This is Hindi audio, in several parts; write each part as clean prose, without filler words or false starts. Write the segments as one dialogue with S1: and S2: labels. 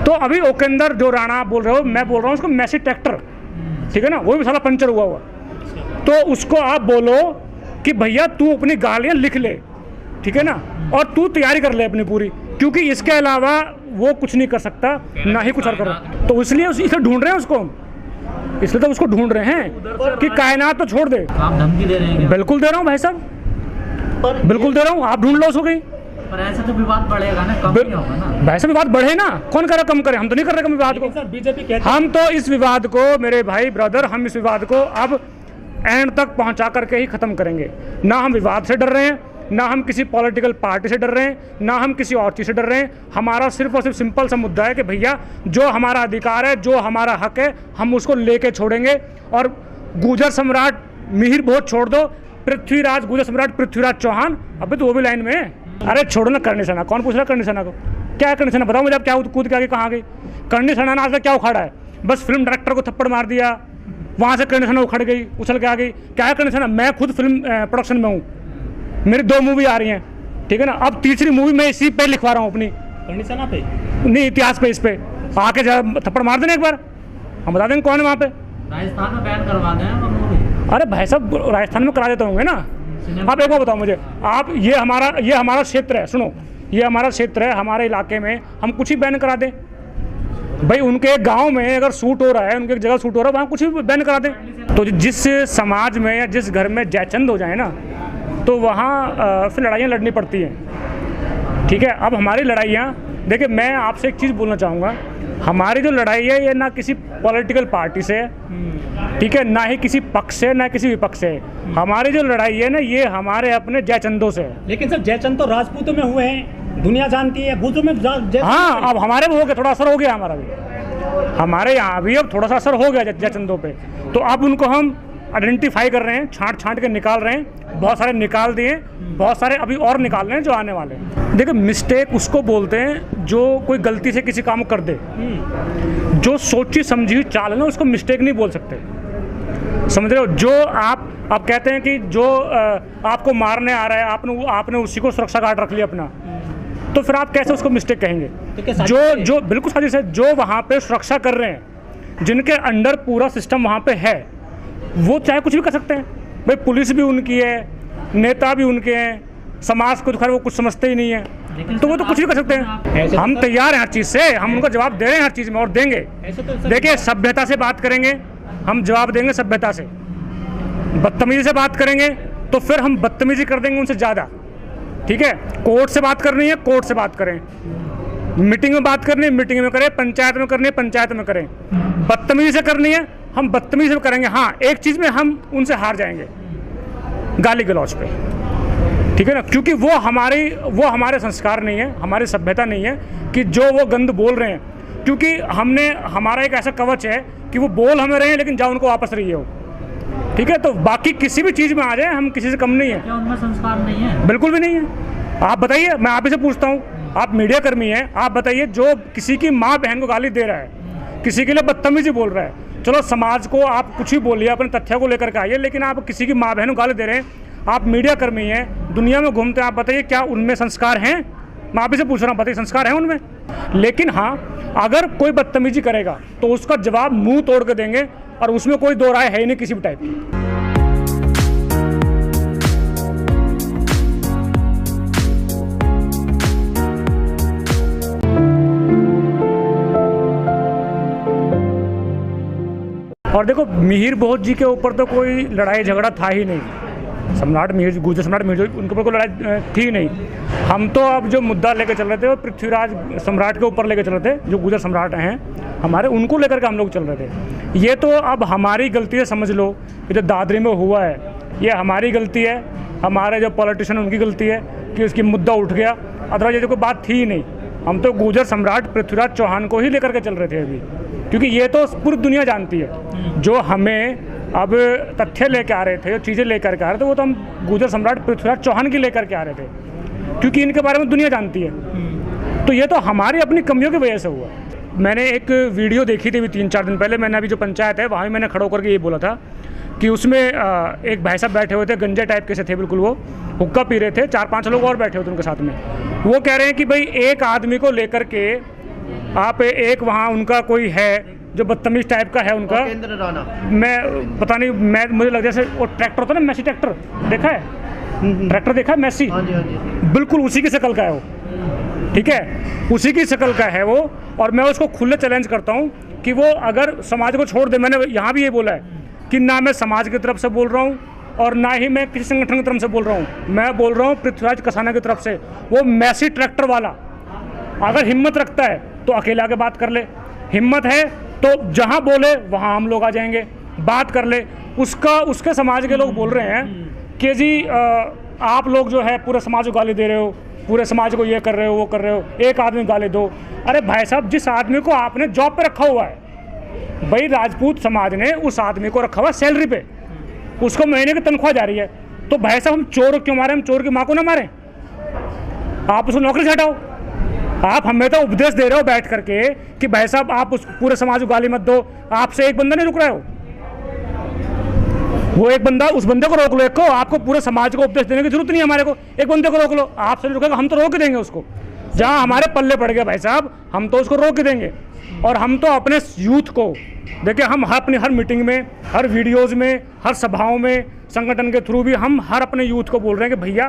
S1: तो अभी ओकेंदर जो राणा बोल रहे हो, मैं बोल रहा हूँ उसको मैसी ट्रैक्टर, ठीक है ना, वो भी साला पंचर हुआ हुआ। तो उसको आप बोलो कि भैया तू अपनी गालियाँ लिख ले, ठीक है ना, और तू तैयारी कर ले अपनी पूरी, क्योंकि इसके अलावा वो कुछ नहीं कर सकता, ना ही कुछ और करो। तो इसलिए इसे ढूंढ रहे हैं उसको, इसलिए तो उसको ढूंढ रहे हैं कि कायनात तो छोड़ दे।
S2: आप धमकी दे रहे हैं?
S1: बिल्कुल दे रहा हूँ भाई साहब, बिल्कुल दे रहा हूँ, आप ढूंढ लो उसको कहीं।
S2: पर ऐसे तो विवाद बढ़ेगा ना, कम नहीं होगा ना।
S1: वैसे विवाद बढ़े ना, कौन करे कम करे, हम तो नहीं कर रहे कम विवाद को।
S3: बीजेपी कहती
S1: हम तो इस विवाद को, मेरे भाई ब्रदर, हम इस विवाद को अब एंड तक पहुंचा करके ही खत्म करेंगे। ना हम विवाद से डर रहे हैं, ना हम किसी पॉलिटिकल पार्टी से डर रहे हैं, ना हम किसी और चीज़ से डर रहे हैं। हमारा सिर्फ और सिर्फ सिंपल सा मुद्दा है कि भैया जो हमारा अधिकार है, जो हमारा हक है, हम उसको लेके छोड़ेंगे। और गुर्जर सम्राट मिहिर भोज छोड़ दो, पृथ्वीराज, गुर्जर सम्राट पृथ्वीराज चौहान, अबे तो वो भी लाइन में है। अरे छोड़ो ना करणी सेना, कौन पूछ रहा है करणी सेना को? क्या है करणी सेना, बताओ मुझे आप, क्या कूद के आगे कहाँ गई करणी सेना? ने आज तक क्या उखाड़ा है? बस फिल्म डायरेक्टर को थप्पड़ मार दिया, वहाँ से करणी सेना उखड़ गई, उछल के आ गई। क्या है करणी सेना? मैं खुद फिल्म प्रोडक्शन में हूँ, मेरी 2 मूवी आ रही हैं, ठीक है ना, अब तीसरी मूवी मैं इसी पे लिखवा रहा हूँ अपनी,
S3: करणी सेना पे
S1: नहीं इतिहास पे, इस पे आके थप्पड़ मार देना एक बार, हम बता देंगे कौन है वहाँ पे।
S2: राजस्थान में बैन करवा दें वो मूवी।
S1: अरे भाई साहब राजस्थान में करा देते होंगे ना। आप एक बार बताओ मुझे, आप ये हमारा क्षेत्र है, सुनो, ये हमारा क्षेत्र है, हमारे इलाके में हम कुछ ही बैन करा दें? भाई उनके गांव में अगर शूट हो रहा है, उनके एक जगह शूट हो रहा है, वहाँ कुछ भी बैन करा दें। तो जिस समाज में या जिस घर में जयचंद हो जाए ना, तो वहाँ फिर लड़ाइयाँ लड़नी पड़ती हैं, ठीक है। अब हमारी लड़ाइयाँ, देखिए मैं आपसे एक चीज़ बोलना चाहूँगा, हमारी जो लड़ाई है ये ना किसी पॉलिटिकल पार्टी से, ठीक है, ना ही किसी पक्ष से, ना किसी विपक्ष से। हमारी जो लड़ाई है ना, ये हमारे अपने जयचंदों से है।
S3: लेकिन सर जयचंद तो राजपूतों में हुए हैं, दुनिया जानती है, गुर्जरों में
S1: हाँ, अब हमारे में हो गया, थोड़ा असर हो गया हमारा भी, हमारे यहाँ भी अब थोड़ा सा असर हो गया जयचंदों पे। तो अब उनको हम आइडेंटिफाई कर रहे हैं, छांट के निकाल रहे हैं। बहुत सारे निकाल दिए, बहुत सारे अभी और निकाल रहे हैं जो आने वाले हैं। देखिए मिस्टेक उसको बोलते हैं जो कोई गलती से किसी काम कर दे, जो सोची समझी हुई चाल है ना, उसको मिस्टेक नहीं बोल सकते, समझ रहे हो। जो आप कहते हैं कि जो आपको मारने आ रहा है, आपने उसी को सुरक्षा गार्ड रख लिया अपना, तो फिर आप कैसे उसको मिस्टेक कहेंगे?
S3: तो
S1: जो बिल्कुल साजिश है, जो वहाँ पे सुरक्षा कर रहे हैं, जिनके अंडर पूरा सिस्टम वहाँ पे है, वो चाहे कुछ भी कर सकते हैं। भाई पुलिस भी उनकी है, नेता भी उनके हैं, समाज को तो खैर वो कुछ समझते ही नहीं है, तो वो तो कुछ भी कर सकते हैं। हम तैयार हैं हर चीज़ से, हम उनको जवाब दे रहे हैं हर चीज़ में, और देंगे। देखिए सभ्यता से बात करेंगे, हम जवाब देंगे सभ्यता से। बदतमीजी से बात करेंगे तो फिर हम बदतमीजी कर देंगे उनसे ज़्यादा, ठीक है। कोर्ट से बात करनी है, कोर्ट से बात करें, मीटिंग में बात करनी है, मीटिंग में करें, पंचायत में करनी है, पंचायत में करें। बदतमीजी से करनी है, हम बदतमीजी से करेंगे। हाँ, एक चीज़ में हम उनसे हार जाएंगे, गाली गलौज पे, ठीक है ना, क्योंकि वो हमारे संस्कार नहीं है, हमारी सभ्यता नहीं है कि जो वो गंद बोल रहे हैं। क्योंकि हमारा एक ऐसा कवच है कि वो बोल हमें रहे हैं, लेकिन जाओ उनको वापस रही हो, ठीक है। तो बाकी किसी भी चीज़ में आ जाए, हम किसी से कम नहीं है।
S2: क्या उनमें संस्कार नहीं है?
S1: बिल्कुल भी नहीं है। आप बताइए, मैं आप ही से पूछता हूँ, आप मीडिया कर्मी हैं, आप बताइए, जो किसी की माँ बहन को गाली दे रहा है, किसी के लिए बदतमीजी बोल रहा है, चलो समाज को आप कुछ भी बोलिए, अपने तथ्य को लेकर के आइए, लेकिन आप किसी की माँ बहन को गाली दे रहे हैं, आप मीडिया कर्मी हैं, दुनिया में घूमते हैं, आप बताइए क्या उनमें संस्कार हैं? मैं आप ही से पूछ रहा हूँ, बताइए संस्कार हैं उनमें? लेकिन हाँ, अगर कोई बदतमीजी करेगा तो उसका जवाब मुंह तोड़ के देंगे, और उसमें कोई दो राय है ही नहीं किसी भी टाइप की। और देखो मिहिर भोज जी के ऊपर तो कोई लड़ाई झगड़ा था ही नहीं, गुर्जर सम्राट मिहिर उनके ऊपर कोई लड़ाई थी ही नहीं। हम तो अब जो मुद्दा लेकर चल रहे थे वो पृथ्वीराज सम्राट के ऊपर लेकर चल रहे थे, जो गुर्जर सम्राट हैं हमारे, उनको लेकर के हम लोग चल रहे थे। ये तो अब हमारी गलती है, समझ लो, ये जो दादरी में हुआ है ये हमारी गलती है, हमारे जो पॉलिटिशियन उनकी गलती है कि उसकी मुद्दा उठ गया, अदरवाइज ये तो कोई बात थी ही नहीं। हम तो गुर्जर सम्राट पृथ्वीराज चौहान को ही लेकर के चल रहे थे अभी, क्योंकि ये तो पूरी दुनिया जानती है। जो हमें अब तथ्य लेकर आ रहे थे, जो चीज़ें लेकर के आ रहे थे, वो तो हम गुर्जर सम्राट पृथ्वीराज चौहान की लेकर के आ रहे थे, क्योंकि इनके बारे में दुनिया जानती है। तो ये तो हमारी अपनी कमियों की वजह से हुआ। मैंने एक वीडियो देखी थी अभी 3-4 दिन पहले, मैंने अभी जो पंचायत है वहाँ भी मैंने खड़ा होकर के ये बोला था कि उसमें एक भाई साहब बैठे हुए थे, गंजे टाइप के से थे बिल्कुल, वो हुक्का पी रहे थे, 4-5 लोग और बैठे हुए थे उनके साथ में। वो कह रहे हैं कि भाई एक आदमी को लेकर के आप एक वहाँ उनका कोई है जो बदतमीज टाइप का है उनका,
S4: केंद्र राणा,
S1: मैं पता नहीं, मैं मुझे लग जैसे वो ट्रैक्टर होता है ना, मैसी ट्रैक्टर देखा है, ट्रैक्टर देखा है मैसी,
S4: हाँ जी हाँ जी,
S1: बिल्कुल उसी की शक्ल का है वो, ठीक है, उसी की शक्ल का है वो। और मैं उसको खुले चैलेंज करता हूँ कि वो अगर समाज को छोड़ दे, मैंने यहाँ भी ये बोला है कि ना मैं समाज की तरफ से बोल रहा हूँ और ना ही मैं किसी संगठन की तरफ से बोल रहा हूँ, मैं बोल रहा हूँ पृथ्वीराज कसाना की तरफ से। वो मैसी ट्रैक्टर वाला अगर हिम्मत रखता है तो अकेले आके बात कर ले, हिम्मत है तो जहाँ बोले वहाँ हम लोग आ जाएंगे, बात कर ले। उसके समाज के लोग बोल रहे हैं कि जी आप लोग जो है पूरे समाज को गाली दे रहे हो, पूरे समाज को ये कर रहे हो, वो कर रहे हो, एक आदमी गाली दो। अरे भाई साहब, जिस आदमी को आपने जॉब पे रखा हुआ है, भाई राजपूत समाज ने उस आदमी को रखा हुआ सैलरी पे, उसको महीने की तनख्वाह जा रही है, तो भाई साहब हम चोर क्यों मारे, हम चोर की माँ को ना मारें, आप उसको नौकरी से हटाओ। आप हमें तो उपदेश दे रहे हो बैठ करके कि भाई साहब आप उस पूरे समाज को गाली मत दो, आपसे एक बंदा नहीं रुक रहा हो, वो एक बंदा, उस बंदे को रोक लो, एक को, आपको पूरे समाज को उपदेश देने की जरूरत नहीं है, हमारे को एक बंदे को रोक लो, आपसे नहीं रुकेगा, हम तो रोक ही देंगे उसको, जहाँ हमारे पल्ले पड़ गया भाई साहब हम तो उसको रोक ही देंगे। और हम तो अपने यूथ को देखिए, हम अपनी हर मीटिंग में, हर वीडियोज़ में, हर सभाओं में, संगठन के थ्रू भी हम हर अपने यूथ को बोल रहे हैं कि भैया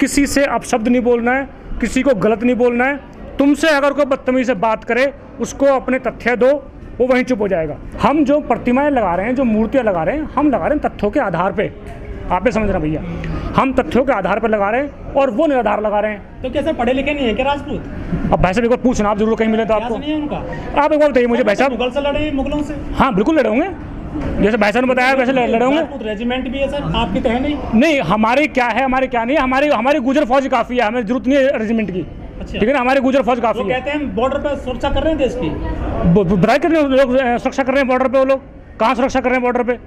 S1: किसी से अपशब्द नहीं बोलना है, किसी को गलत नहीं बोलना है, तुमसे अगर कोई बदतमीजी से बात करे उसको अपने तथ्य दो, वो वहीं चुप हो जाएगा। हम जो प्रतिमाएं लगा रहे हैं, जो मूर्तियां लगा रहे हैं, हम लगा रहे हैं तथ्यों के आधार पे, आप ये समझना भैया, हम तथ्यों के आधार पर लगा रहे हैं और वो निराधार लगा रहे हैं।
S3: तो कैसे पढ़े लिखे नहीं है क्या राजपूत?
S1: अब भाई साहब एक बार पूछना, आप जरूर कहीं मिले तो आपको,
S3: नहीं है उनका?
S1: आप एक बार बताइए मुझे भाई साहब।
S3: मुगल से लड़े, मुगलों से?
S1: हाँ बिल्कुल लड़े होंगे, जैसे भाई साहब ने बताया वैसे लड़े होंगे।
S3: रेजिमेंट भी है सर, आपकी तो है नहीं?
S1: नहीं, हमारी क्या है, हमारी क्या नहीं है, हमारी गुजर फौज काफ़ी है, हमें जरूरत नहीं है रेजिमेंट की, ठीक है ना, हमारी गुजर फौज काफ़ी है।
S3: कहते हैं बॉर्डर पर सुरक्षा कर रहे हैं देश की,
S1: बताए कर रहे हैं लोग, सुरक्षा कर रहे हैं बॉर्डर पे, वो लोग कहाँ सुरक्षा कर रहे हैं बॉर्डर पे?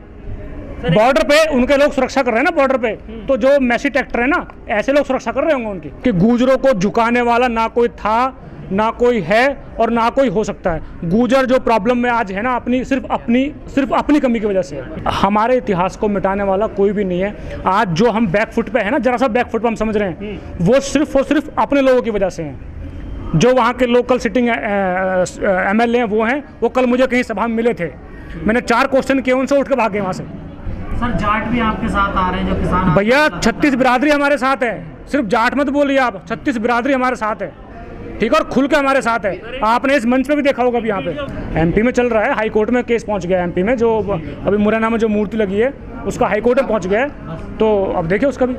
S1: बॉर्डर पे उनके लोग सुरक्षा कर रहे हैं ना बॉर्डर पे, तो जो मैसी ट्रैक्टर है ना, ऐसे लोग सुरक्षा कर रहे होंगे उनकी, कि गुजरों को झुकाने वाला ना कोई था, ना कोई है और ना कोई हो सकता है। गुजर जो प्रॉब्लम में आज है ना, सिर्फ अपनी कमी की वजह से है। हमारे इतिहास को मिटाने वाला कोई भी नहीं है। आज जो हम बैकफुट पे है ना, जरा सा बैकफुट पे हम समझ रहे हैं, वो सिर्फ अपने लोगों की वजह से हैं। जो वहाँ के लोकल सिटिंग MLA हैं, वो कल मुझे कहीं सभा में मिले थे, मैंने 4 क्वेश्चन किए, उनसे उठ के भाग गए वहाँ से।
S2: सर जाट भी आपके साथ आ रहे हैं, जो किसान
S1: भैया 36 बिरादरी हमारे साथ है, सिर्फ जाट मत बोलिए आप, 36 बिरादरी हमारे साथ है, ठीक है, और खुल के हमारे साथ है। आपने इस मंच पे भी देखा होगा, अभी यहाँ पे MP में चल रहा है, हाई कोर्ट में केस पहुँच गया है MP में, जो अभी मुरैना में जो मूर्ति लगी है उसका हाई कोर्ट में पहुँच गया है, तो अब देखिए उसका भी।